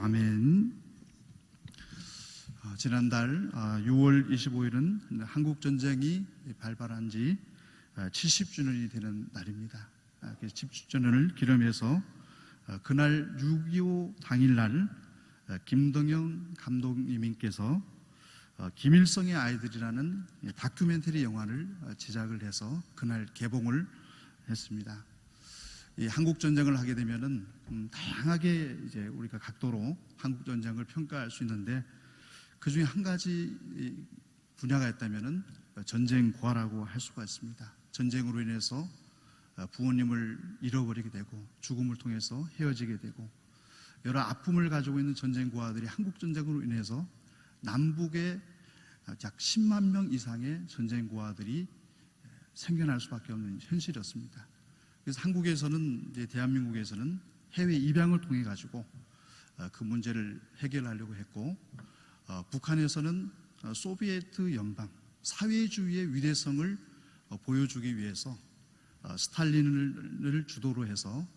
아멘. 지난달 6월 25일은 한국 전쟁이 발발한 지 70주년이 되는 날입니다. 70주년을 기념해서 그날 6.25 당일날 김동영 감독님께서 김일성의 아이들이라는 다큐멘터리 영화를 제작을 해서 그날 개봉을 했습니다. 이 한국 전쟁을 하게 되면은 다양하게 이제 우리가 각도로 한국 전쟁을 평가할 수 있는데 그 중에 한 가지 분야가 있다면은 전쟁 고아라고 할 수가 있습니다. 전쟁으로 인해서 부모님을 잃어버리게 되고 죽음을 통해서 헤어지게 되고 여러 아픔을 가지고 있는 전쟁 고아들이 한국 전쟁으로 인해서 남북에 약 10만 명 이상의 전쟁 고아들이 생겨날 수밖에 없는 현실이었습니다. 그래서 한국에서는 이제 대한민국에서는 해외 입양을 통해 가지고 그 문제를 해결하려고 했고, 북한에서는 소비에트 연방 사회주의의 위대성을 보여주기 위해서 스탈린을 주도로 해서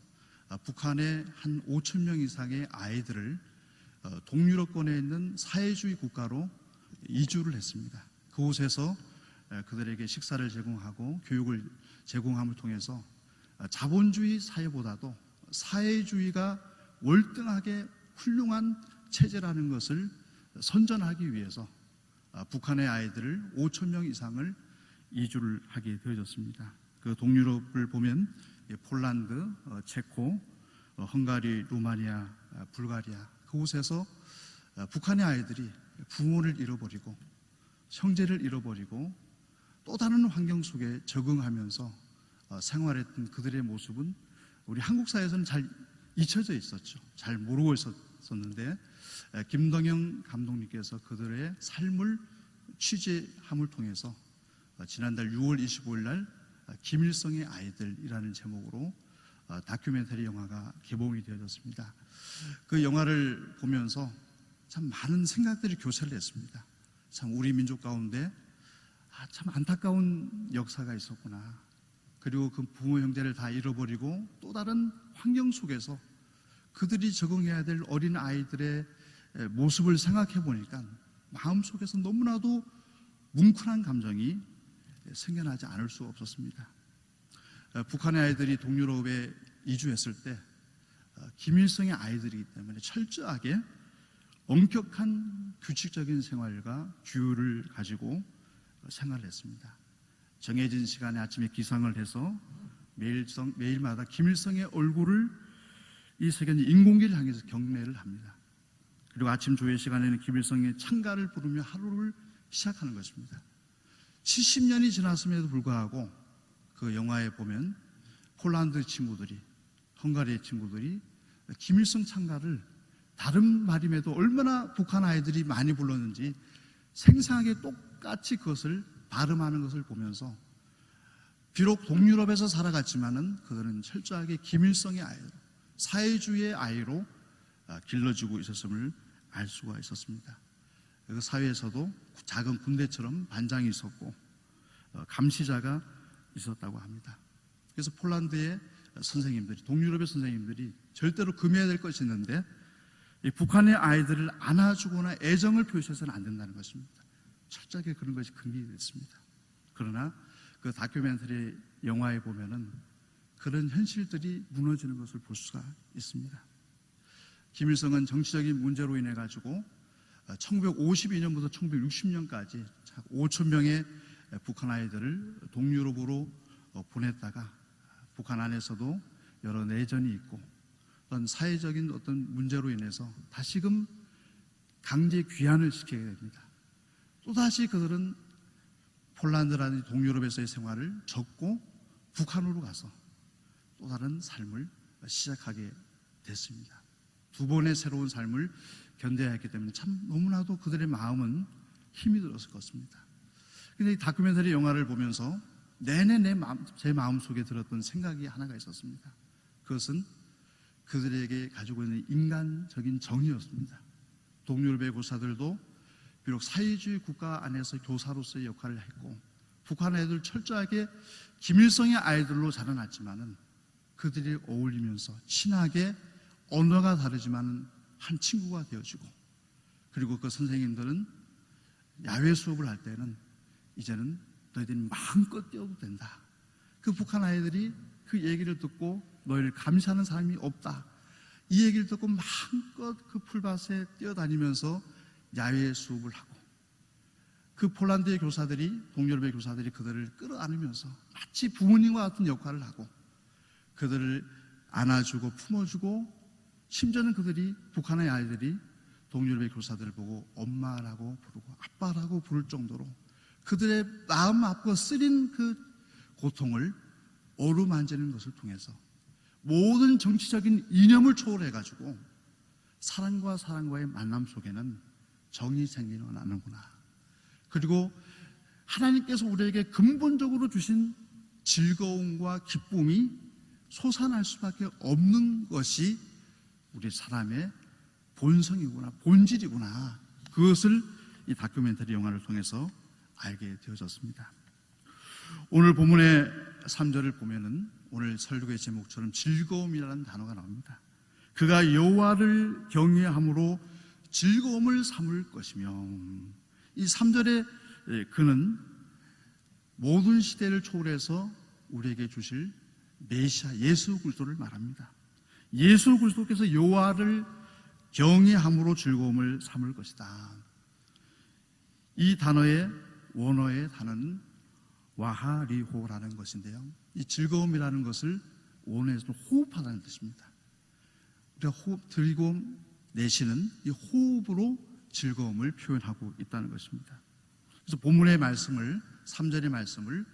북한의 한 5천 명 이상의 아이들을 동유럽권에 있는 사회주의 국가로 이주를 했습니다. 그곳에서 그들에게 식사를 제공하고 교육을 제공함을 통해서 자본주의 사회보다도 사회주의가 월등하게 훌륭한 체제라는 것을 선전하기 위해서 북한의 아이들을 5천 명 이상을 이주를 하게 되어졌습니다. 그 동유럽을 보면 폴란드, 체코, 헝가리, 루마니아, 불가리아 그곳에서 북한의 아이들이 부모를 잃어버리고 형제를 잃어버리고 또 다른 환경 속에 적응하면서 생활했던 그들의 모습은 우리 한국 사회에서는 잘 잊혀져 있었죠. 잘 모르고 있었는데 김동영 감독님께서 그들의 삶을 취재함을 통해서 지난달 6월 25일 날 김일성의 아이들이라는 제목으로 다큐멘터리 영화가 개봉이 되어졌습니다. 그 영화를 보면서 참 많은 생각들이 교차를 했습니다. 참 우리 민족 가운데 참 안타까운 역사가 있었구나. 그리고 그 부모 형제를 다 잃어버리고 또 다른 환경 속에서 그들이 적응해야 될 어린 아이들의 모습을 생각해 보니까 마음속에서 너무나도 뭉클한 감정이 생겨나지 않을 수 없었습니다. 북한의 아이들이 동유럽에 이주했을 때 김일성의 아이들이기 때문에 철저하게 엄격한 규칙적인 생활과 규율을 가지고 생활을 했습니다. 정해진 시간에 아침에 기상을 해서 매일마다 김일성의 얼굴을 이 세계는 인공기를 향해서 경례를 합니다. 그리고 아침 조회 시간에는 김일성의 찬가를 부르며 하루를 시작하는 것입니다. 70년이 지났음에도 불구하고 그 영화에 보면 폴란드 친구들이, 헝가리의 친구들이 김일성 찬가를 다른 말임에도 얼마나 북한 아이들이 많이 불렀는지 생생하게 똑같이 그것을 발음하는 것을 보면서 비록 동유럽에서 살아갔지만은 그들은 철저하게 김일성의 아이로, 사회주의의 아이로 길러지고 있었음을 알 수가 있었습니다. 그 사회에서도 작은 군대처럼 반장이 있었고 감시자가 있었다고 합니다. 그래서 폴란드의 선생님들이, 동유럽의 선생님들이 절대로 금해야 될 것이 있는데 이 북한의 아이들을 안아주거나 애정을 표시해서는 안 된다는 것입니다. 철저하게 그런 것이 금기됐습니다. 그러나 그 다큐멘터리 영화에 보면은 그런 현실들이 무너지는 것을 볼 수가 있습니다. 김일성은 정치적인 문제로 인해 가지고 1952년부터 1960년까지 5천 명의 북한 아이들을 동유럽으로 보냈다가 북한 안에서도 여러 내전이 있고 어떤 사회적인 어떤 문제로 인해서 다시금 강제 귀환을 시키게 됩니다. 또다시 그들은 폴란드라는 동유럽에서의 생활을 접고 북한으로 가서 또 다른 삶을 시작하게 됐습니다. 두 번의 새로운 삶을 견뎌야 했기 때문에 참 너무나도 그들의 마음은 힘이 들었을 것입니다. 그런데 이 다큐멘터리 영화를 보면서 내내 제 마음 속에 들었던 생각이 하나가 있었습니다. 그것은 그들에게 가지고 있는 인간적인 정의였습니다. 동유럽의 교사들도 비록 사회주의 국가 안에서 교사로서의 역할을 했고 북한 애들 철저하게 김일성의 아이들로 자라났지만은 그들이 어울리면서 친하게 언어가 다르지만은 한 친구가 되어주고, 그리고 그 선생님들은 야외 수업을 할 때는 이제는 너희들이 마음껏 뛰어도 된다. 그 북한 아이들이 그 얘기를 듣고 너희를 감시하는 사람이 없다. 이 얘기를 듣고 마음껏 그 풀밭에 뛰어다니면서 야외 수업을 하고, 그 폴란드의 교사들이, 동유럽의 교사들이 그들을 끌어안으면서 마치 부모님과 같은 역할을 하고 그들을 안아주고 품어주고, 심지어는 그들이, 북한의 아이들이 동유럽의 교사들을 보고 엄마라고 부르고 아빠라고 부를 정도로 그들의 마음 아프고 쓰린 그 고통을 어루만지는 것을 통해서 모든 정치적인 이념을 초월해가지고 사람과 사람과의 만남 속에는 정이 생기는구나. 그리고 하나님께서 우리에게 근본적으로 주신 즐거움과 기쁨이 솟아날 수밖에 없는 것이 우리 사람의 본성이구나, 본질이구나. 그것을 이 다큐멘터리 영화를 통해서 알게 되어졌습니다. 오늘 본문의 3절을 보면은 오늘 설교의 제목처럼 즐거움이라는 단어가 나옵니다. 그가 여호와를 경외함으로 즐거움을 삼을 것이며, 이 3절의 그는 모든 시대를 초월해서 우리에게 주실 메시아 예수 그리스도를 말합니다. 예수 그리스도께서 여호와를 경외함으로 즐거움을 삼을 것이다. 이 단어의 원어의 단어는 와하리호라는 것인데요, 이 즐거움이라는 것을 원어에서는 호흡하다는 뜻입니다. 우리가 호흡 들이고 내쉬는 이 호흡으로 즐거움을 표현하고 있다는 것입니다. 그래서 본문의 말씀을, 3절의 말씀을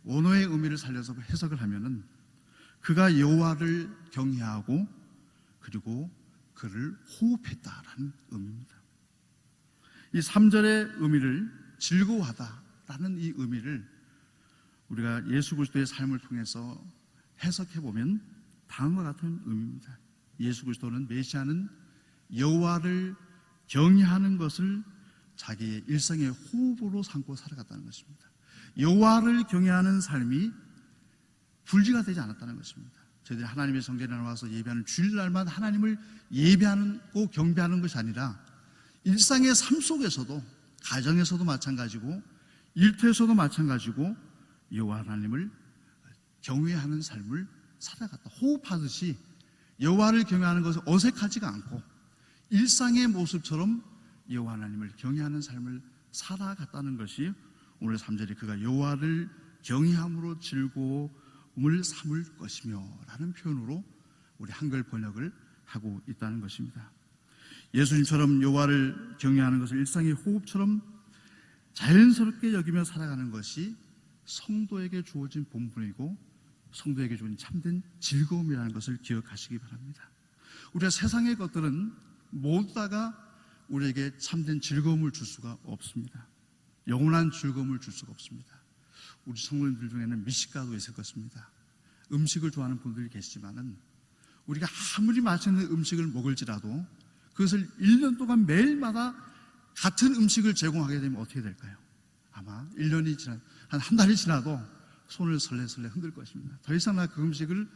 원어의 의미를 살려서 해석을 하면은 그가 여호와를 경외하고 그리고 그를 호흡했다라는 의미입니다. 이 3절의 의미를, 즐거워하다라는 이 의미를 우리가 예수 그리스도의 삶을 통해서 해석해 보면 다음과 같은 의미입니다. 예수 그리스도는, 메시아는 여호와를 경외하는 것을 자기의 일생의 호흡으로 삼고 살아갔다는 것입니다. 여호와를 경외하는 삶이 불지가 되지 않았다는 것입니다. 저희들이 하나님의 성전에 나와서 예배하는 주일날만 하나님을 예배하고 경배하는 것이 아니라 일상의 삶 속에서도, 가정에서도 마찬가지고 일터에서도 마찬가지고 여호와 하나님을 경외하는 삶을 살아갔다. 호흡하듯이 여호와를 경외하는 것은 어색하지가 않고 일상의 모습처럼 여호와 하나님을 경외하는 삶을 살아갔다는 것이 오늘 3절에 그가 여호와를 경외함으로 즐거움을 삼을 것이며 라는 표현으로 우리 한글 번역을 하고 있다는 것입니다. 예수님처럼 여호와를 경외하는 것을 일상의 호흡처럼 자연스럽게 여기며 살아가는 것이 성도에게 주어진 본분이고 성도에게 주어진 참된 즐거움이라는 것을 기억하시기 바랍니다. 우리가 세상의 것들은 모두 다가 우리에게 참된 즐거움을 줄 수가 없습니다. 영원한 즐거움을 줄 수가 없습니다. 우리 성도님들 중에는 미식가도 있을 것입니다. 음식을 좋아하는 분들이 계시지만은 우리가 아무리 맛있는 음식을 먹을지라도 그것을 1년 동안 매일마다 같은 음식을 제공하게 되면 어떻게 될까요? 아마 1년이 한 달이 지나도 손을 설레설레 흔들 것입니다. 더 이상 나 그 음식을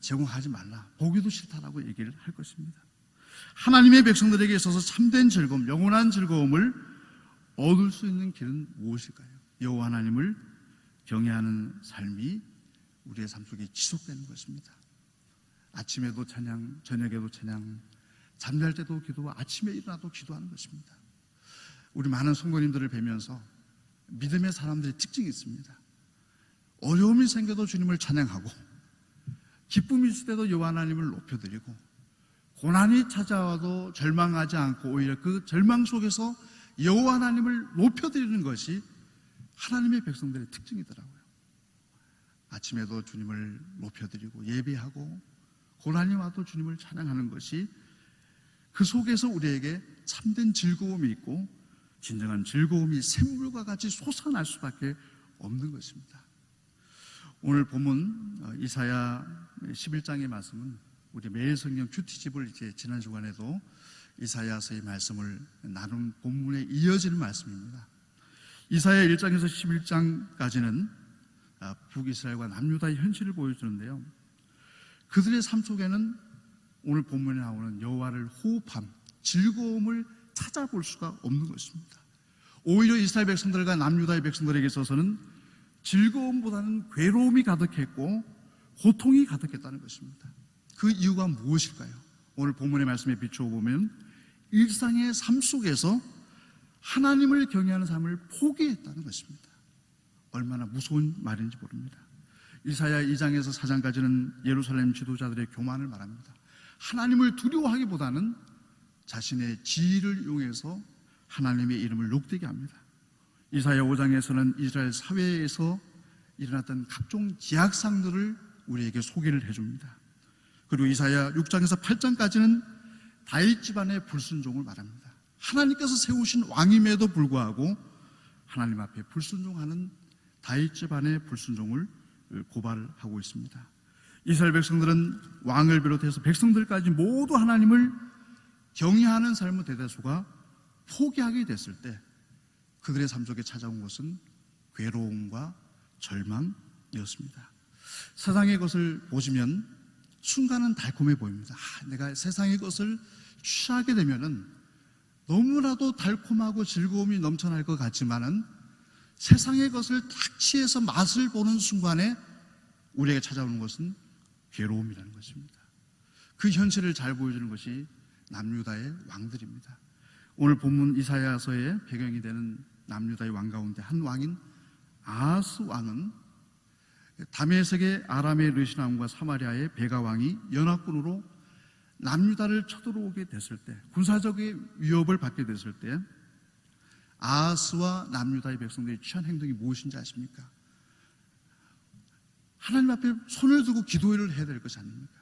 제공하지 말라, 보기도 싫다라고 얘기를 할 것입니다. 하나님의 백성들에게 있어서 참된 즐거움, 영원한 즐거움을 얻을 수 있는 길은 무엇일까요? 여호와 하나님을 경외하는 삶이 우리의 삶 속에 지속되는 것입니다. 아침에도 찬양, 저녁에도 찬양, 잠잘 때도 기도, 아침에 일어나도 기도하는 것입니다. 우리 많은 성도님들을 뵈면서 믿음의 사람들의 특징이 있습니다. 어려움이 생겨도 주님을 찬양하고, 기쁨이 있을 때도 여호와 하나님을 높여드리고, 고난이 찾아와도 절망하지 않고 오히려 그 절망 속에서 여호와 하나님을 높여드리는 것이 하나님의 백성들의 특징이더라고요. 아침에도 주님을 높여드리고 예배하고, 고난이 와도 주님을 찬양하는 것이 그 속에서 우리에게 참된 즐거움이 있고 진정한 즐거움이 샘물과 같이 솟아날 수밖에 없는 것입니다. 오늘 본문 이사야 11장의 말씀은 우리 매일 성경 큐티집을 이제 지난 주간에도 이사야서의 말씀을 나눈 본문에 이어지는 말씀입니다. 이사야 1장에서 11장까지는 북이스라엘과 남유다의 현실을 보여주는데요, 그들의 삶 속에는 오늘 본문에 나오는 여호와를 호흡함, 즐거움을 찾아볼 수가 없는 것입니다. 오히려 이스라엘 백성들과 남유다의 백성들에게 있어서는 즐거움보다는 괴로움이 가득했고 고통이 가득했다는 것입니다. 그 이유가 무엇일까요? 오늘 본문의 말씀에 비추어 보면 일상의 삶 속에서 하나님을 경외하는 삶을 포기했다는 것입니다. 얼마나 무서운 말인지 모릅니다. 이사야 2장에서 4장까지는 예루살렘 지도자들의 교만을 말합니다. 하나님을 두려워하기보다는 자신의 지위를 이용해서 하나님의 이름을 욕되게 합니다. 이사야 5장에서는 이스라엘 사회에서 일어났던 각종 지약상들을 우리에게 소개를 해줍니다. 그리고 이사야 6장에서 8장까지는 다윗 집안의 불순종을 말합니다. 하나님께서 세우신 왕임에도 불구하고 하나님 앞에 불순종하는 다윗 집안의 불순종을 고발하고 있습니다. 이스라엘 백성들은 왕을 비롯해서 백성들까지 모두 하나님을 경외하는 삶의 대다수가 포기하게 됐을 때 그들의 삶 속에 찾아온 것은 괴로움과 절망이었습니다. 세상의 것을 보시면 순간은 달콤해 보입니다. 내가 세상의 것을 취하게 되면은 너무나도 달콤하고 즐거움이 넘쳐날 것 같지만은 세상의 것을 딱 취해서 맛을 보는 순간에 우리에게 찾아오는 것은 괴로움이라는 것입니다. 그 현실을 잘 보여주는 것이 남유다의 왕들입니다. 오늘 본문 이사야서의 배경이 되는 남유다의 왕 가운데 한 왕인 아하스 왕은 다메섹의 아람의 르신 왕과 사마리아의 베가 왕이 연합군으로 남유다를 쳐들어오게 됐을 때, 군사적인 위협을 받게 됐을 때 아하스와 남유다의 백성들이 취한 행동이 무엇인지 아십니까? 하나님 앞에 손을 들고 기도를 해야 될 것이 아닙니까?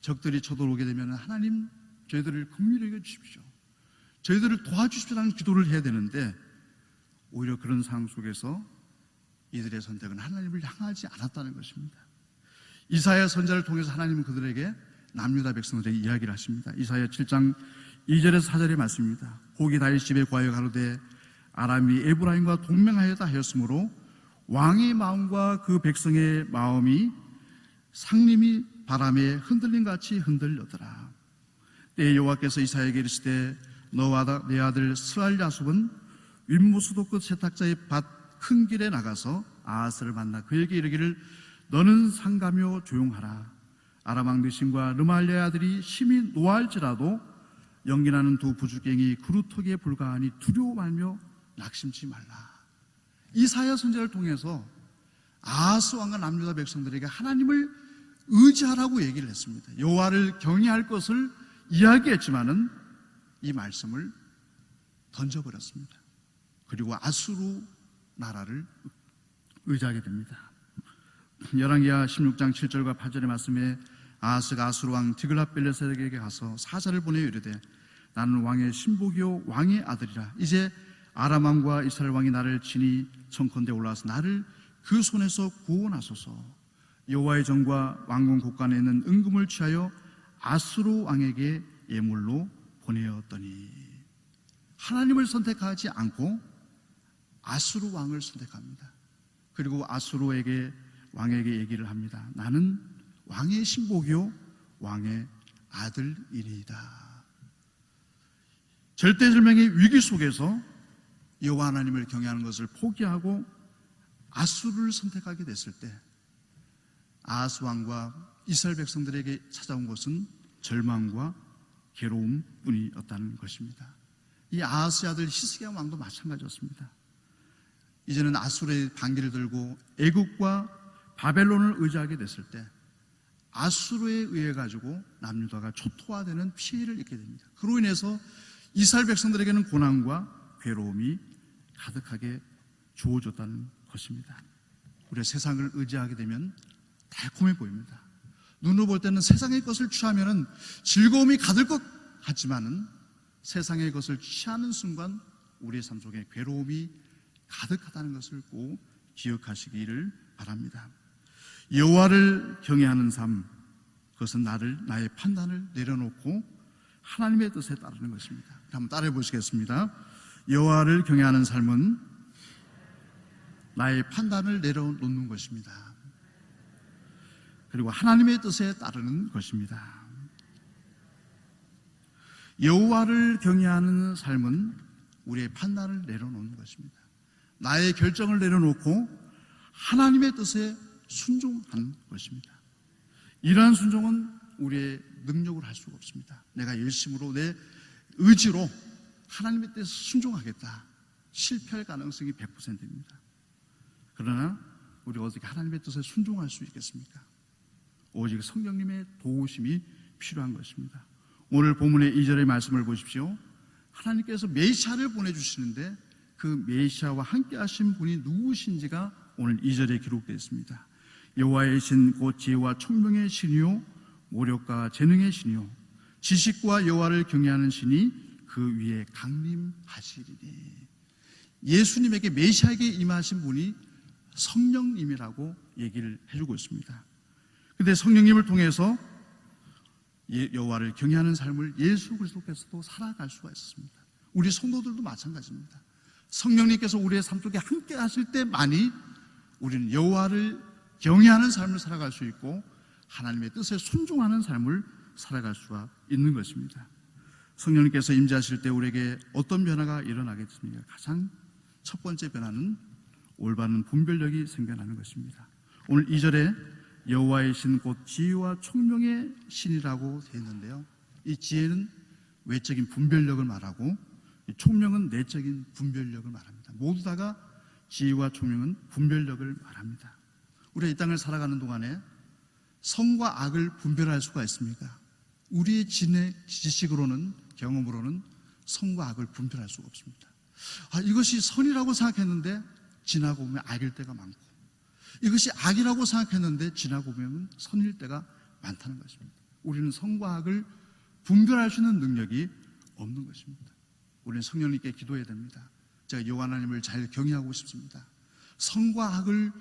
적들이 쳐들어오게 되면 하나님 저희들을 긍휼히 여겨 주십시오, 저희들을 도와주십시오라는 기도를 해야 되는데 오히려 그런 상황 속에서 이들의 선택은 하나님을 향하지 않았다는 것입니다. 이사야 선지자를 통해서 하나님은 그들에게 남유다 백성들에게 이야기를 하십니다. 이사야 7장 2절에서 4절의 말씀입니다. 고기 다윗 집에 구하여 가로되 아람이 에브라임과 동맹하였다 하였으므로 왕의 마음과 그 백성의 마음이 상림이 바람에 흔들림 같이 흔들려더라. 때에 여호와께서 이사야에게 이르시되 너와 내 아들 스알야숲은 윗무수도 끝 세탁자의 밭 큰 길에 나가서 아하스를 만나 그에게 이르기를 너는 상가며 조용하라. 아람 왕 느심과 르말리아의 아들이 심히 노할지라도 연기나는 두 부주갱이 그루터기에 불과하니 두려워 말며 낙심치 말라. 이사야 선지자를 통해서 아하스 왕과 남유다 백성들에게 하나님을 의지하라고 얘기를 했습니다. 여호와를 경외할 것을 이야기했지만은 이 말씀을 던져버렸습니다. 그리고 아수르 나라를 의지하게 됩니다. 열왕기하 16장 7절과 8절의 말씀에 아하스가 아수르 왕 디글랏빌레셀에게 가서 사자를 보내어 이르되 나는 왕의 신복이요 왕의 아들이라. 이제 아람 왕과 이스라엘 왕이 나를 친히 청컨대 올라와서 나를 그 손에서 구원하소서. 여호와의 전과 왕궁 곳간에 있는 은금을 취하여 아수르 왕에게 예물로 보내었더니, 하나님을 선택하지 않고 아수르 왕을 선택합니다. 그리고 아수르 왕에게 얘기를 합니다. 나는 왕의 신복이요 왕의 아들이니이다. 절대절명의 위기 속에서 여호와 하나님을 경외하는 것을 포기하고 아수르를 선택하게 됐을 때 아하스 왕과 이스라엘 백성들에게 찾아온 것은 절망과 괴로움뿐이었다는 것입니다. 이 아하스의 아들 히스기야 왕도 마찬가지였습니다. 이제는 아수르의 반기를 들고 애국과 바벨론을 의지하게 됐을 때 아수르에 의해 가지고 남유다가 초토화되는 피해를 입게 됩니다. 그로 인해서 이스라엘 백성들에게는 고난과 괴로움이 가득하게 주어졌다는 것입니다. 우리가 세상을 의지하게 되면 달콤해 보입니다. 눈으로 볼 때는 세상의 것을 취하면 즐거움이 가득 것 같지만은 세상의 것을 취하는 순간 우리의 삶 속에 괴로움이 가득하다는 것을 꼭 기억하시기를 바랍니다. 여호와를 경외하는 삶, 그것은 나의 판단을 내려놓고 하나님의 뜻에 따르는 것입니다. 한번 따라해 보시겠습니다. 여호와를 경외하는 삶은 나의 판단을 내려놓는 것입니다. 그리고 하나님의 뜻에 따르는 것입니다. 여호와를 경외하는 삶은 우리의 판단을 내려놓는 것입니다. 나의 결정을 내려놓고 하나님의 뜻에 순종하는 것입니다. 이러한 순종은 우리의 능력으로 할 수가 없습니다. 내가 열심으로 내 의지로 하나님의 뜻에 순종하겠다. 실패할 가능성이 100%입니다. 그러나 우리가 어떻게 하나님의 뜻에 순종할 수 있겠습니까? 오직 성령님의 도우심이 필요한 것입니다. 오늘 본문의 2절의 말씀을 보십시오. 하나님께서 메시아를 보내주시는데 그 메시아와 함께 하신 분이 누구신지가 오늘 2절에 기록되어 있습니다. 여호와의 신 곧 지혜와 총명의 신이요 모력과 재능의 신이요 지식과 여호와를 경외하는 신이 그 위에 강림하시리니. 예수님에게 메시아에게 임하신 분이 성령님이라고 얘기를 해주고 있습니다. 그런데 성령님을 통해서 여호와를 경외하는 삶을 예수 그리스도께서도 살아갈 수가 있습니다. 우리 성도들도 마찬가지입니다. 성령님께서 우리의 삶 속에 함께 하실 때만이 우리는 여호와를 경외하는 삶을 살아갈 수 있고 하나님의 뜻에 순종하는 삶을 살아갈 수가 있는 것입니다. 성령님께서 임재하실 때 우리에게 어떤 변화가 일어나겠습니까? 가장 첫 번째 변화는 올바른 분별력이 생겨나는 것입니다. 오늘 2절에 여호와의 신 곧 지혜와 총명의 신이라고 되어 있는데요, 이 지혜는 외적인 분별력을 말하고 이 총명은 내적인 분별력을 말합니다. 모두 다가 지혜와 총명은 분별력을 말합니다. 우리가 이 땅을 살아가는 동안에 선과 악을 분별할 수가 있습니까? 우리의 지식으로는, 경험으로는 선과 악을 분별할 수가 없습니다. 이것이 선이라고 생각했는데 지나고 보면 악일 때가 많고, 이것이 악이라고 생각했는데 지나고 보면 선일 때가 많다는 것입니다. 우리는 선과 악을 분별할 수 있는 능력이 없는 것입니다. 우리는 성령님께 기도해야 됩니다. 제가 여호와 하나님을 잘 경외하고 싶습니다. 선과 악을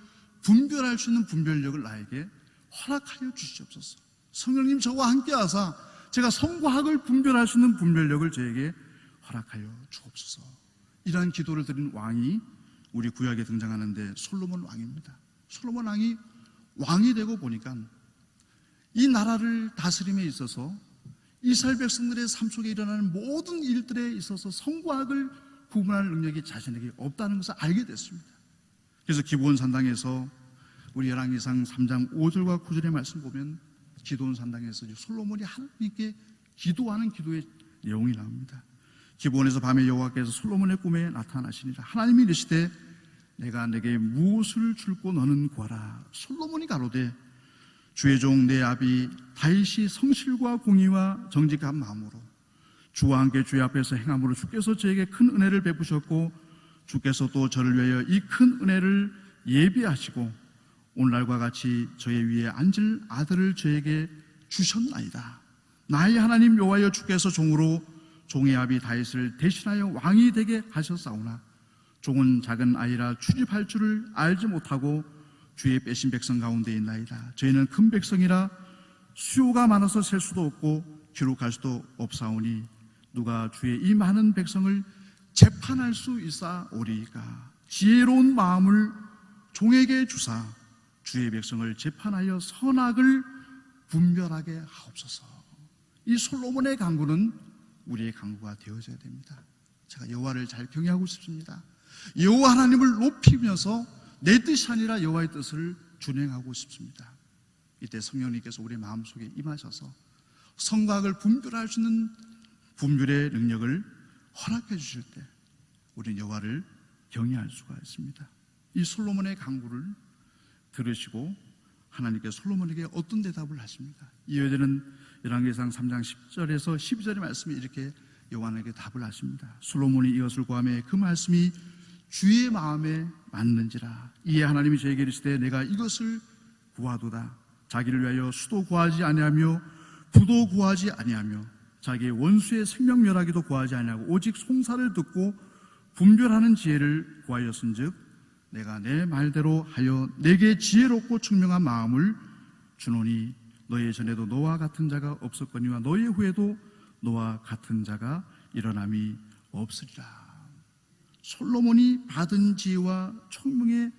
분별할 수 있는 분별력을 나에게 허락하여 주시옵소서. 성령님 저와 함께 하사 제가 선과 악을 분별할 수 있는 분별력을 저에게 허락하여 주옵소서. 이러한 기도를 드린 왕이 우리 구약에 등장하는데 솔로몬 왕입니다. 솔로몬 왕이 왕이 되고 보니까 이 나라를 다스림에 있어서 이스라엘 백성들의 삶 속에 일어나는 모든 일들에 있어서 선과 악을 구분할 능력이 자신에게 없다는 것을 알게 됐습니다. 그래서 기브온 산당에서 우리 열왕기상 3장 5절과 9절의 말씀 보면 기브온 산당에서 솔로몬이 하나님께 기도하는 기도의 내용이 나옵니다. 기브온에서 밤에 여호와께서 솔로몬의 꿈에 나타나시니라. 하나님이 이르시되 내가 내게 무엇을 줄고 너는 구하라. 솔로몬이 가로되 주의 종 내 아비 다윗이 성실과 공의와 정직한 마음으로 주와 함께 주의 앞에서 행함으로 주께서 저에게 큰 은혜를 베푸셨고 주께서 또 저를 위하여 이 큰 은혜를 예비하시고 오늘날과 같이 저의 위에 앉을 아들을 저에게 주셨나이다. 나의 하나님 여호와여 주께서 종으로 종의 아비 다윗을 대신하여 왕이 되게 하셨사오나 종은 작은 아이라 출입할 줄을 알지 못하고 주의 빼신 백성 가운데 있나이다. 저희는 큰 백성이라 수요가 많아서 셀 수도 없고 기록할 수도 없사오니 누가 주의 이 많은 백성을 재판할 수 있사오리이까. 지혜로운 마음을 종에게 주사 주의 백성을 재판하여 선악을 분별하게 하옵소서. 이 솔로몬의 간구는 우리의 간구가 되어져야 됩니다. 제가 여호와를 잘 경외하고 싶습니다. 여호와 하나님을 높이면서 내 뜻이 아니라 여호와의 뜻을 준행하고 싶습니다. 이때 성령님께서 우리의 마음속에 임하셔서 선과 악을 분별할 수 있는 분별의 능력을 허락해 주실 때 우리는 여호와를 경외할 수가 있습니다. 이 솔로몬의 간구를 들으시고 하나님께서 솔로몬에게 어떤 대답을 하십니까? 이어지는 열왕기상 3장 10절에서 12절의 말씀이 이렇게 여호와에게 답을 하십니다. 솔로몬이 이것을 구하매 그 말씀이 주의 마음에 맞는지라. 이에 하나님이 저에게 이르시되 내가 이것을 구하도다. 자기를 위하여 수도 구하지 아니하며 부도 구하지 아니하며 자기의 원수의 생명 멸하기도 구하지 아니하고 오직 송사를 듣고 분별하는 지혜를 구하였은즉 내가 내 말대로 하여 내게 지혜롭고 청명한 마음을 주노니 너의 전에도 너와 같은 자가 없었거니와 너의 후에도 너와 같은 자가 일어남이 없으리라. 솔로몬이 받은 지혜와 총명의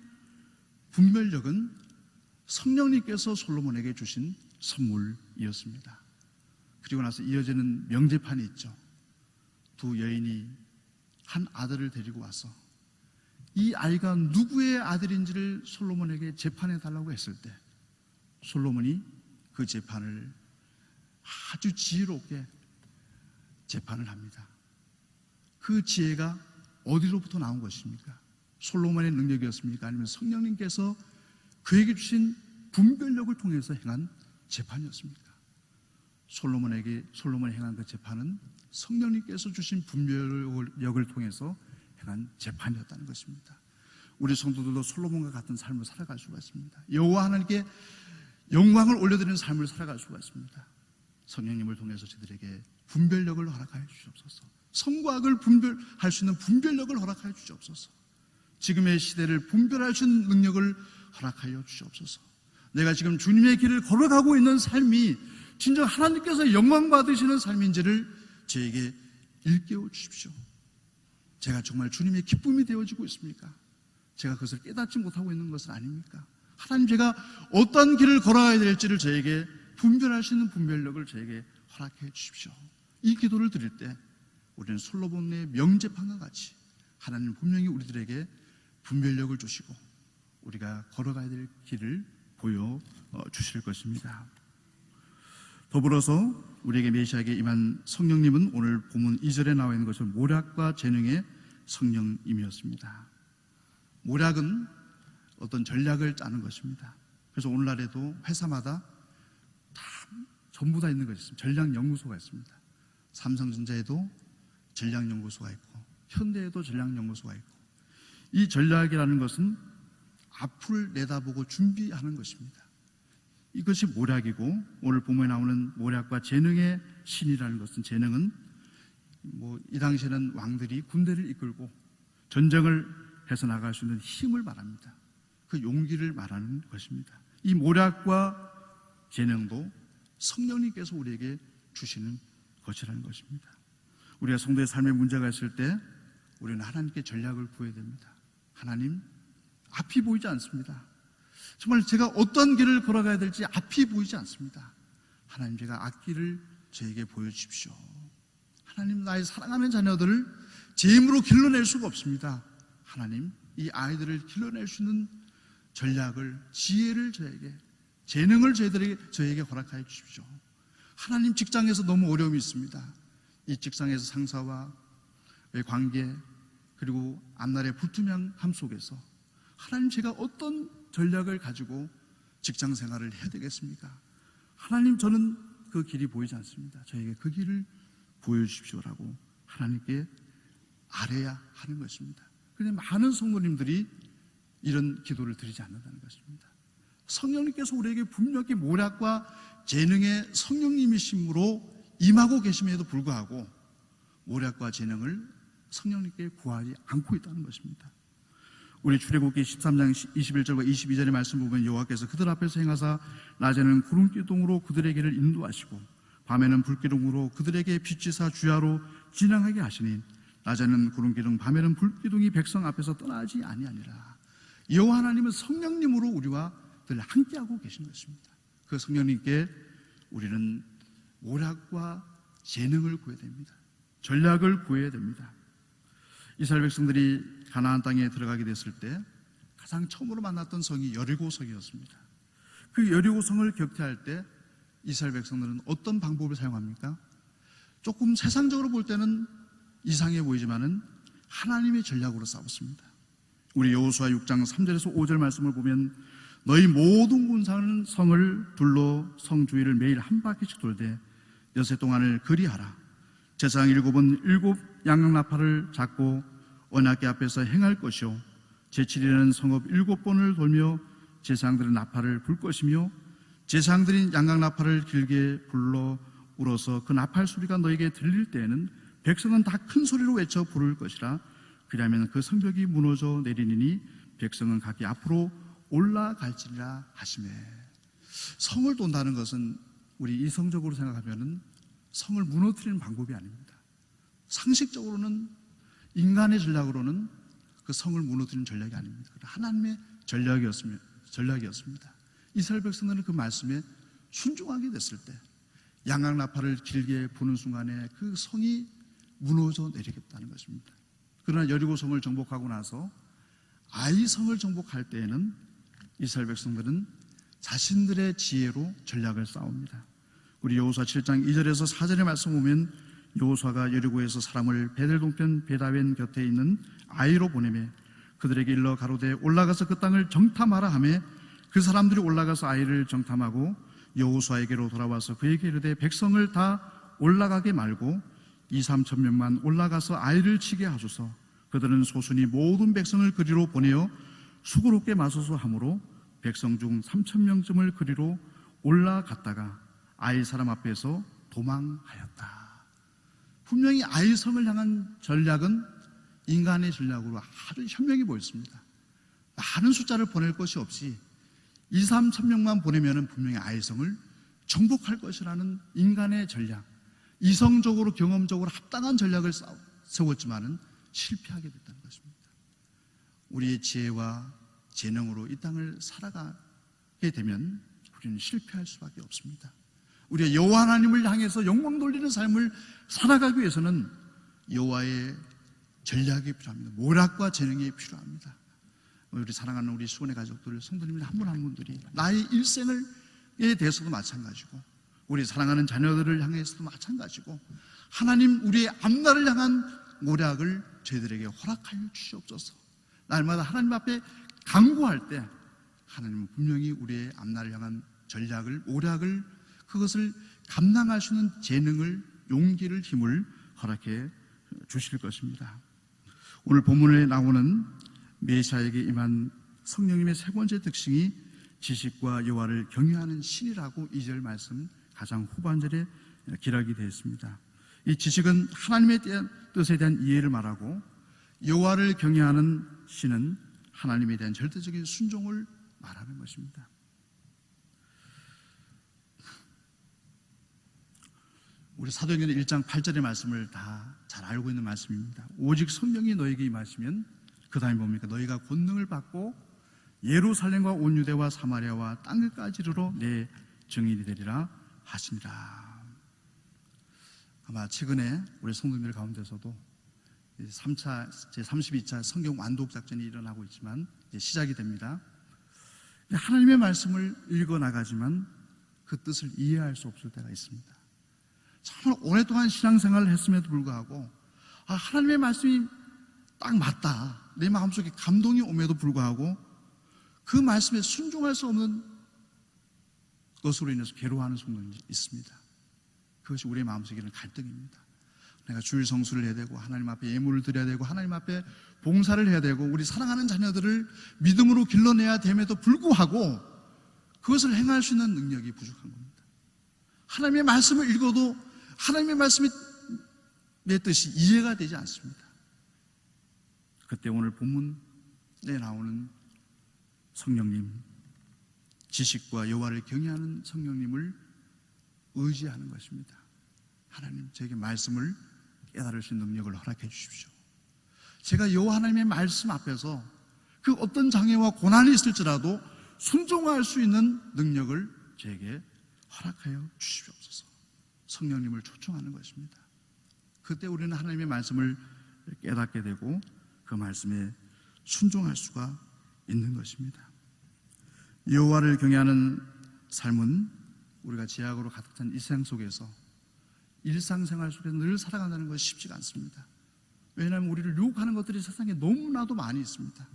분별력은 성령님께서 솔로몬에게 주신 선물이었습니다. 그리고 나서 이어지는 명제판이 있죠. 두 여인이 한 아들을 데리고 와서 이 아이가 누구의 아들인지를 솔로몬에게 재판해 달라고 했을 때 솔로몬이 그 재판을 아주 지혜롭게 재판을 합니다. 그 지혜가 어디로부터 나온 것입니까? 솔로몬의 능력이었습니까? 아니면 성령님께서 그에게 주신 분별력을 통해서 행한 재판이었습니까? 솔로몬이 행한 그 재판은 성령님께서 주신 분별력을 통해서 행한 재판이었다는 것입니다. 우리 성도들도 솔로몬과 같은 삶을 살아갈 수가 있습니다. 여호와 하나님께 영광을 올려드리는 삶을 살아갈 수가 있습니다. 성령님을 통해서 저희들에게 분별력을 허락하여 주시옵소서. 선과 악을 분별할 수 있는 분별력을 허락하여 주시옵소서. 지금의 시대를 분별할 수 있는 능력을 허락하여 주시옵소서. 내가 지금 주님의 길을 걸어가고 있는 삶이 진정 하나님께서 영광 받으시는 삶인지를 저에게 일깨워 주십시오. 제가 정말 주님의 기쁨이 되어지고 있습니까? 제가 그것을 깨닫지 못하고 있는 것은 아닙니까? 하나님, 제가 어떤 길을 걸어가야 될지를 저에게 분별할 수 있는 분별력을 저에게 허락해 주십시오. 이 기도를 드릴 때 우리는 솔로몬의 명재판과 같이 하나님 분명히 우리들에게 분별력을 주시고 우리가 걸어가야 될 길을 보여주실 것입니다. 더불어서 우리에게 메시아에게 임한 성령님은 오늘 본문 2절에 나와 있는 것은 모략과 재능의 성령님이었습니다. 모략은 어떤 전략을 짜는 것입니다. 그래서 오늘날에도 회사마다 전부 다 있는 것이 있습니다. 전략연구소가 있습니다. 삼성전자에도 전략연구소가 있고 현대에도 전략연구소가 있고, 이 전략이라는 것은 앞을 내다보고 준비하는 것입니다. 이것이 모략이고, 오늘 본문에 나오는 모략과 재능의 신이라는 것은, 재능은 이 당시에는 왕들이 군대를 이끌고 전쟁을 해서 나갈 수 있는 힘을 말합니다. 그 용기를 말하는 것입니다. 이 모략과 재능도 성령님께서 우리에게 주시는 것이라는 것입니다. 우리가 성도의 삶에 문제가 있을 때 우리는 하나님께 전략을 구해야 됩니다. 하나님, 앞이 보이지 않습니다. 정말 제가 어떤 길을 걸어가야 될지 앞이 보이지 않습니다. 하나님, 제가 앞길을 저에게 보여주십시오. 하나님, 나의 사랑하는 자녀들을 제 힘으로 길러낼 수가 없습니다. 하나님, 이 아이들을 길러낼 수 있는 전략을, 지혜를 저에게, 재능을 저에게 허락하여 주십시오. 하나님, 직장에서 너무 어려움이 있습니다. 이 직장에서 상사와의 관계, 그리고 앞날의 불투명함 속에서 하나님, 제가 어떤 전략을 가지고 직장 생활을 해야 되겠습니까? 하나님, 저는 그 길이 보이지 않습니다. 저에게 그 길을 보여주십시오라고 하나님께 아뢰야 하는 것입니다. 그런데 많은 성도님들이 이런 기도를 드리지 않는다는 것입니다. 성령님께서 우리에게 분명히 모략과 재능의 성령님이심으로 임하고 계심에도 불구하고 모략과 재능을 성령님께 구하지 않고 있다는 것입니다. 우리 출애굽기 13장 21절과 22절의 말씀 보면 여호와께서 그들 앞에서 행하사 낮에는 구름기둥으로 그들의 길을 인도하시고 밤에는 불기둥으로 그들에게 비치사 주야로 진행하게 하시니 낮에는 구름기둥 밤에는 불기둥이 백성 앞에서 떠나지 아니하니라. 여호와 하나님은 성령님으로 우리와 늘 함께하고 계신 것입니다. 그 성령님께 우리는 모략과 재능을 구해야 됩니다. 전략을 구해야 됩니다. 이스라엘 백성들이 가나안 땅에 들어가게 됐을 때 가장 처음으로 만났던 성이 여리고성이었습니다. 그 여리고성을 격퇴할 때 이스라엘 백성들은 어떤 방법을 사용합니까? 조금 세상적으로 볼 때는 이상해 보이지만은 하나님의 전략으로 싸웠습니다. 우리 여호수아 6장 3절에서 5절 말씀을 보면 너희 모든 군사는 성을 둘러 성 주위를 매일 한 바퀴씩 돌되 여세 동안을 그리하라. 제사장 7은 7 양양나팔을 잡고 언약궤 앞에서 행할 것이요 제7일에는 성읍 7번을 돌며 제사장들은 나팔을 불 것이며 제사장들이 양강나팔을 길게 불러 울어서 그 나팔 소리가 너에게 들릴 때에는 백성은 다 큰 소리로 외쳐 부를 것이라. 그리하면 그 성벽이 무너져 내리니 백성은 각기 앞으로 올라갈지라 하시매. 성을 돈다는 것은 우리 이성적으로 생각하면은 성을 무너뜨리는 방법이 아닙니다. 상식적으로는, 인간의 전략으로는 그 성을 무너뜨리는 전략이 아닙니다. 하나님의 전략이었습니다. 이스라엘 백성들은 그 말씀에 순종하게 됐을 때 양강나팔을 길게 부는 순간에 그 성이 무너져 내리겠다는 것입니다. 그러나 여리고성을 정복하고 나서 아이성을 정복할 때에는 이스라엘 백성들은 자신들의 지혜로 전략을 싸웁니다. 우리 여호수아 7장 2절에서 4절의 말씀 보면 여호수아가 여리고에서 사람을 베델 동편 베다웬 곁에 있는 아이로 보내매 그들에게 일러 가로되 올라가서 그 땅을 정탐하라 하매 그 사람들이 올라가서 아이를 정탐하고 여호수아에게로 돌아와서 그에게 이르되 백성을 다 올라가게 말고 2-3천 명만 올라가서 아이를 치게 하소서. 그들은 소순이 모든 백성을 그리로 보내어 수고롭게 마소서 하므로 백성 중 3천 명쯤을 그리로 올라갔다가 아이 사람 앞에서 도망하였다. 분명히 아이성을 향한 전략은 인간의 전략으로 아주 현명해 보였습니다. 많은 숫자를 보낼 것이 없이 2-3천 명만 보내면 분명히 아이성을 정복할 것이라는 인간의 전략, 이성적으로 경험적으로 합당한 전략을 세웠지만은 실패하게 됐다는 것입니다. 우리의 지혜와 재능으로 이 땅을 살아가게 되면 우리는 실패할 수밖에 없습니다. 우리가 여호와 하나님을 향해서 영광 돌리는 삶을 살아가기 위해서는 여호와의 전략이 필요합니다. 모략과 재능이 필요합니다. 우리 사랑하는 우리 수원의 가족들, 성도님들 한 분 한 분들이 나의 일생에 대해서도 마찬가지고 우리 사랑하는 자녀들을 향해서도 마찬가지고 하나님 우리의 앞날을 향한 모략을 저희들에게 허락하여 주시옵소서. 날마다 하나님 앞에 간구할 때 하나님은 분명히 우리의 앞날을 향한 전략을, 모략을, 그것을 감당할 수 있는 재능을, 용기를, 힘을 허락해 주실 것입니다. 오늘 본문에 나오는 메시아에게 임한 성령님의 세 번째 특징이 지식과 여호와를 경외하는 신이라고 2절 말씀 가장 후반절에 기록이 되어 있습니다. 이 지식은 하나님의 뜻에 대한 이해를 말하고 여호와를 경외하는 신은 하나님에 대한 절대적인 순종을 말하는 것입니다. 우리 사도행전 1장 8절의 말씀을 다 잘 알고 있는 말씀입니다. 오직 성령이 너에게 임하시면 그 다음에 뭡니까? 너희가 권능을 받고 예루살렘과 온 유대와 사마리아와 땅끝까지 이르러 내 증인이 되리라 하시니라. 아마 최근에 우리 성도님들 가운데서도 3차, 제32차 성경 완독 작전이 일어나고 있지만 이제 시작이 됩니다. 하나님의 말씀을 읽어나가지만 그 뜻을 이해할 수 없을 때가 있습니다. 정말 오랫동안 신앙생활을 했음에도 불구하고 하나님의 말씀이 딱 맞다, 내 마음속에 감동이 옴에도 불구하고 그 말씀에 순종할 수 없는 것으로 인해서 괴로워하는 성도들이 있습니다. 그것이 우리의 마음속에는 갈등입니다. 내가 주일 성수를 해야 되고 하나님 앞에 예물을 드려야 되고 하나님 앞에 봉사를 해야 되고 우리 사랑하는 자녀들을 믿음으로 길러내야 됨에도 불구하고 그것을 행할 수 있는 능력이 부족한 겁니다. 하나님의 말씀을 읽어도 하나님의 말씀이 내 뜻이 이해가 되지 않습니다. 그때 오늘 본문에 나오는 성령님, 지식과 여호와를 경외하는 성령님을 의지하는 것입니다. 하나님, 저에게 말씀을 깨달을 수 있는 능력을 허락해 주십시오. 제가 여호와 하나님의 말씀 앞에서 그 어떤 장애와 고난이 있을지라도 순종할 수 있는 능력을 저에게 허락하여 주시옵소서. 성령님을 초청하는 것입니다. 그때 우리는 하나님의 말씀을 깨닫게 되고 그 말씀에 순종할 수가 있는 것입니다. 여호와를 경외하는 삶은 우리가 죄악으로 가득 찬 이 세상 속에서 일상생활 속에서 늘 살아간다는 것이 쉽지가 않습니다. 왜냐하면 우리를 유혹하는 것들이 세상에 너무나도 많이 있습니다.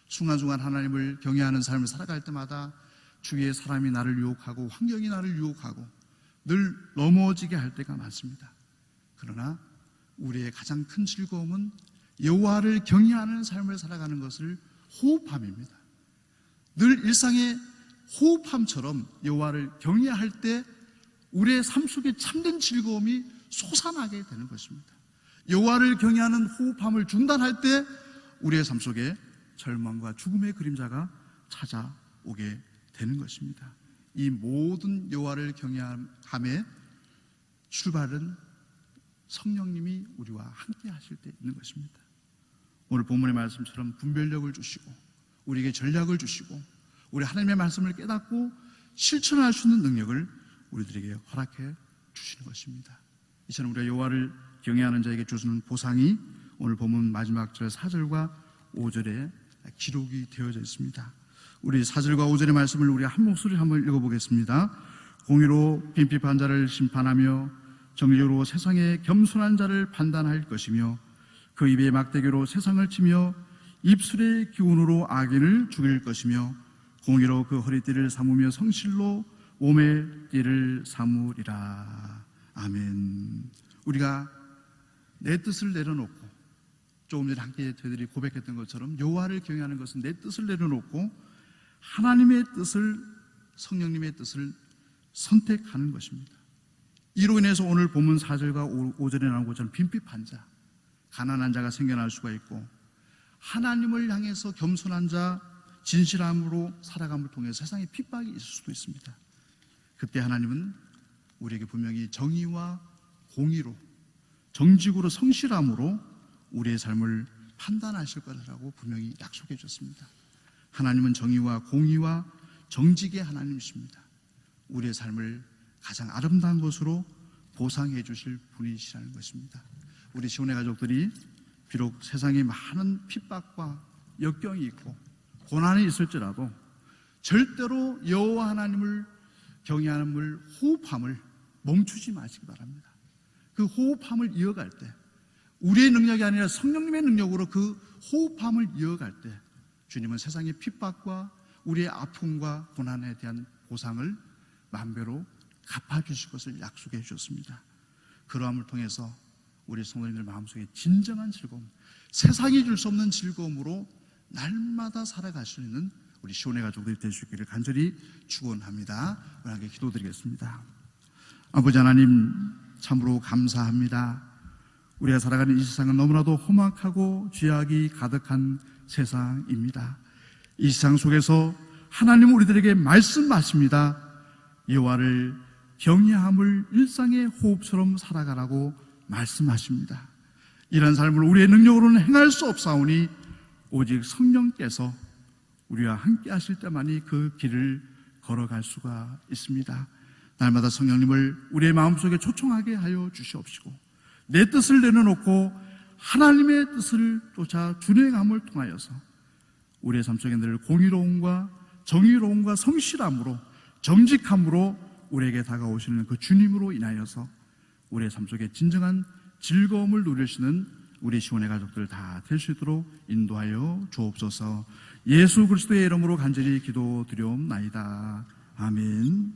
순간순간 하나님을 경외하는 삶을 살아갈 때마다 주위의 사람이 나를 유혹하고 환경이 나를 유혹하고 늘 넘어지게 할 때가 많습니다. 그러나 우리의 가장 큰 즐거움은 여호와를 경외하는 삶을 살아가는 것을 호흡함입니다. 늘 일상의 호흡함처럼 여호와를 경외할 때 우리의 삶 속에 참된 즐거움이 솟아나게 되는 것입니다. 여호와를 경외하는 호흡함을 중단할 때 우리의 삶 속에 절망과 죽음의 그림자가 찾아오게 되는 것입니다. 이 모든 여호와를 경외함의 출발은 성령님이 우리와 함께 하실 때 있는 것입니다. 오늘 본문의 말씀처럼 분별력을 주시고 우리에게 전략을 주시고 우리 하나님의 말씀을 깨닫고 실천할 수 있는 능력을 우리들에게 허락해 주시는 것입니다. 이처럼 우리가 여호와를 경외하는 자에게 주시는 보상이 오늘 본문 마지막 절 4절과 5절에 기록이 되어져 있습니다. 우리 4절과 5절의 말씀을 우리 한 목소리 한번 읽어보겠습니다. 공의로 빈핍한 자를 심판하며 정의로 세상의 겸손한 자를 판단할 것이며 그 입의 막대기로 세상을 치며 입술의 기운으로 악인을 죽일 것이며 공의로 그 허리띠를 삼으며 성실로 몸의 띠를 삼으리라. 아멘. 우리가 내 뜻을 내려놓고, 조금 전에 함께 저희들이 고백했던 것처럼 여호와를 경외하는 것은 내 뜻을 내려놓고 하나님의 뜻을, 성령님의 뜻을 선택하는 것입니다. 이로 인해서 오늘 본문 4절과 5절에 나온 것처럼 빈핍한 자, 가난한 자가 생겨날 수가 있고, 하나님을 향해서 겸손한 자, 진실함으로 살아감을 통해 세상에 핍박이 있을 수도 있습니다. 그때 하나님은 우리에게 분명히 정의와 공의로, 정직으로, 성실함으로 우리의 삶을 판단하실 거라고 분명히 약속해 줬습니다. 하나님은 정의와 공의와 정직의 하나님이십니다. 우리의 삶을 가장 아름다운 것으로 보상해 주실 분이시라는 것입니다. 우리 시온의 가족들이 비록 세상에 많은 핍박과 역경이 있고 고난이 있을지라도 절대로 여호와 하나님을 경외함을, 호흡함을 멈추지 마시기 바랍니다. 그 호흡함을 이어갈 때, 우리의 능력이 아니라 성령님의 능력으로 그 호흡함을 이어갈 때 주님은 세상의 핍박과 우리의 아픔과 고난에 대한 보상을 만배로 갚아주실 것을 약속해 주셨습니다. 그러함을 통해서 우리 성도님들 마음속에 진정한 즐거움, 세상이 줄 수 없는 즐거움으로 날마다 살아갈 수 있는 우리 시온의 가족들이 될 수 있기를 간절히 축원합니다. 우리 함께 기도드리겠습니다. 아버지 하나님, 참으로 감사합니다. 우리가 살아가는 이 세상은 너무나도 험악하고 죄악이 가득한 세상입니다. 이 세상 속에서 하나님은 우리들에게 말씀하십니다. 여호와를 경외함을 일상의 호흡처럼 살아가라고 말씀하십니다. 이런 삶을 우리의 능력으로는 행할 수 없사오니 오직 성령께서 우리와 함께 하실 때만이 그 길을 걸어갈 수가 있습니다. 날마다 성령님을 우리의 마음속에 초청하게 하여 주시옵시고, 내 뜻을 내려놓고 하나님의 뜻을 쫓아 준행함을 통하여서 우리의 삶 속에 늘 공의로움과 정의로움과 성실함으로, 정직함으로 우리에게 다가오시는 그 주님으로 인하여서 우리의 삶 속에 진정한 즐거움을 누리시는 우리 시온의 가족들 다 될 수 있도록 인도하여 주옵소서. 예수 그리스도의 이름으로 간절히 기도드리옵나이다. 아멘.